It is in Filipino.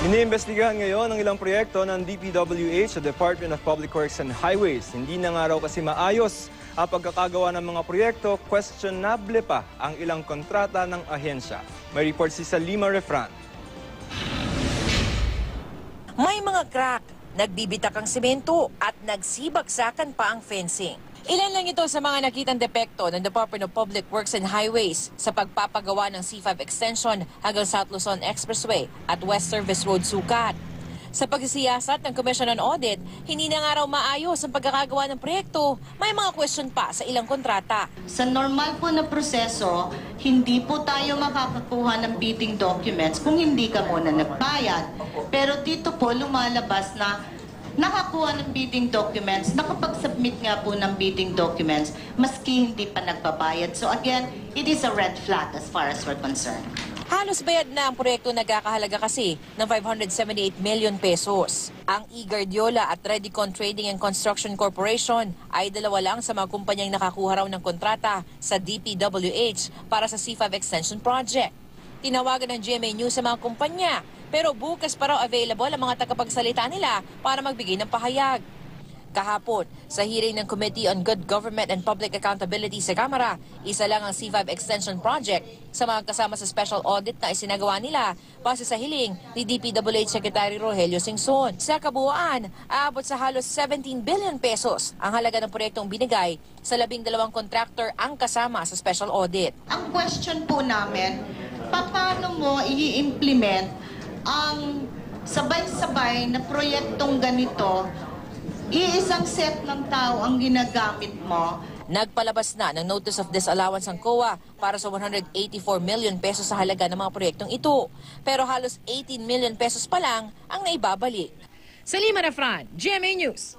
Iniimbestigahan ngayon ang ilang proyekto ng DPWH sa Department of Public Works and Highways. Hindi na nga raw kasi maayos ang pagkakagawa ng mga proyekto, questionable pa ang ilang kontrata ng ahensya. May report si Salima Refran. May mga crack, nagbibitak ang semento at nagsibagsakan pa ang fencing. Ilan lang ito sa mga nakitang depekto ng Department of Public Works and Highways sa pagpapagawa ng C5 extension hanggang South Luzon Expressway at West Service Road Sukat. Sa pagsisiyasat ng Commission on Audit, hindi na nga raw maayos ang pagkakagawa ng proyekto. May mga question pa sa ilang kontrata. Sa normal po na proseso, hindi po tayo makakakuha ng bidding documents kung hindi ka muna nagbayad. Pero dito po lumalabas na nakakuha ng bidding documents, nakapag-submit nga po ng bidding documents, maski hindi pa nagbabayad. So again, it is a red flag as far as we're concerned. Halos bayad na ang proyekto nagkakahalaga kasi ng 578 million pesos. Ang eGuardiola at Redicon Trading and Construction Corporation ay dalawa lang sa mga kumpanyang nakakuha raw ng kontrata sa DPWH para sa C5 Extension Project. Tinawagan ng GMA News sa mga kumpanya, pero bukas pa raw available ang mga tagapagsalita nila para magbigay ng pahayag. Kahapon, sa hearing ng Committee on Good Government and Public Accountability sa Kamara, isa lang ang C5 Extension Project sa mga kasama sa special audit na isinagawa nila base sa hiling ni DPWH Secretary Rogelio Singson. Sa kabuuan, aabot sa halos 17 billion pesos ang halaga ng proyektong binigay sa 12 contractor ang kasama sa special audit. Ang question po namin, paano mo i-implement ang sabay-sabay na proyektong ganito? Iisang set ng tao ang ginagamit mo. Nagpalabas na ng Notice of Disallowance ang COA para sa 184 million pesos sa halaga ng mga proyektong ito. Pero halos 18 million pesos pa lang ang naibabalik. Salima Refran, GMA News.